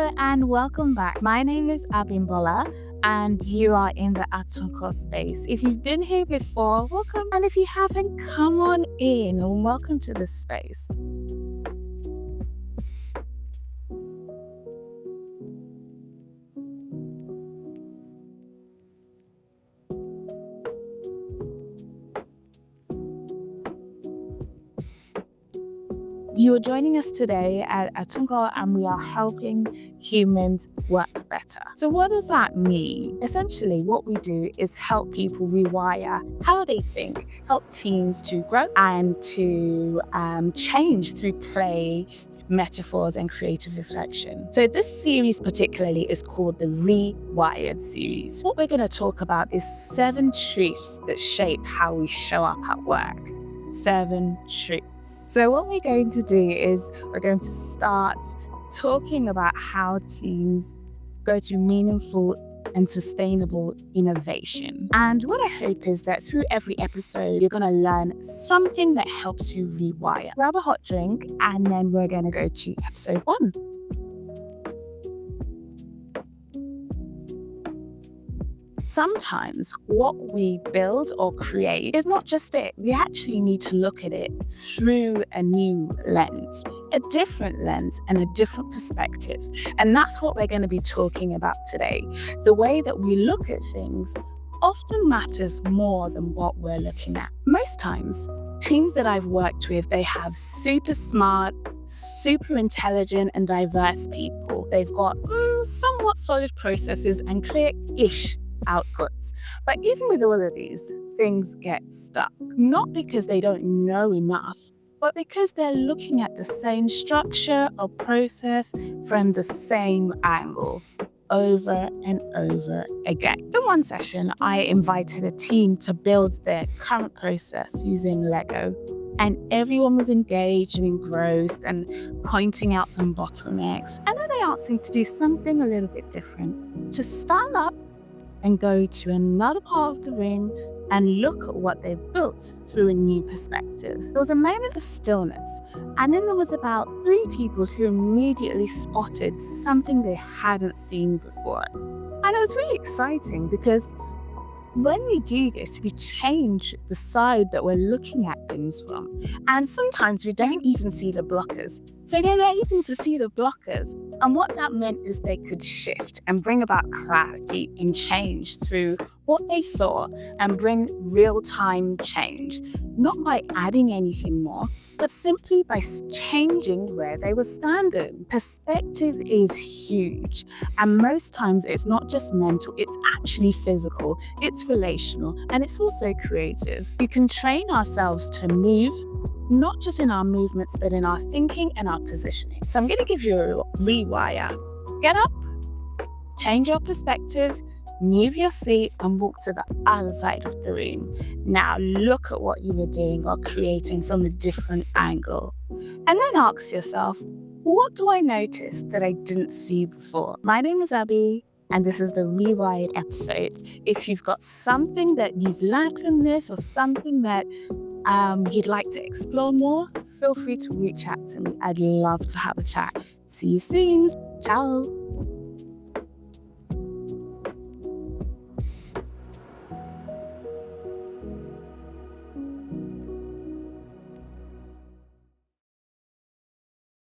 Hello and welcome back. My name is Abimbola and you are in the Atunko space. If you've been here before, welcome. And if you haven't, come on in and welcome to this space. You are joining us today at Atunko and we are helping humans work better. So what does that mean? Essentially, what we do is help people rewire how they think, help teams to grow and to change through play, metaphors and creative reflection. So this series particularly is called the Rewired series. What we're going to talk about is 7 truths that shape how we show up at work. 7 truths. So what we're going to do is we're going to start talking about how teams go through meaningful and sustainable innovation. And what I hope is that through every episode, you're going to learn something that helps you rewire. Grab a hot drink and then we're going to go to episode 1. Sometimes what we build or create is not just it. We actually need to look at it through a new lens, a different lens and a different perspective. And that's what we're going to be talking about today. The way that we look at things often matters more than what we're looking at. Most times, teams that I've worked with, they have super smart, super intelligent and diverse people. They've got somewhat solid processes and clear-ish outputs. But even with all of these, things get stuck. Not because they don't know enough, but because they're looking at the same structure or process from the same angle over and over again. In one session, I invited a team to build their current process using Lego. And everyone was engaged and engrossed and pointing out some bottlenecks. And then I asked them to do something a little bit different, to stand up and go to another part of the room and look at what they've built through a new perspective. There was a moment of stillness, and then there was about 3 people who immediately spotted something they hadn't seen before. And it was really exciting because when we do this, we change the side that we're looking at things from. And sometimes we don't even see the blockers. So they're not able to see the blockers. And what that meant is they could shift and bring about clarity and change through what they saw and bring real-time change, not by adding anything more, but simply by changing where they were standing. Perspective is huge. And most times it's not just mental, it's actually physical, it's relational, and it's also creative. We can train ourselves to move, not just in our movements, but in our thinking and our positioning. So I'm going to give you a rewire. Get up, change your perspective, move your seat and walk to the other side of the room. Now look at what you were doing or creating from a different angle. And then ask yourself, what do I notice that I didn't see before? My name is Abby, and this is the Rewired episode. If you've got something that you've learned from this or something that you'd like to explore more, feel free to reach out to me. I'd love to have a chat. See you soon. Ciao.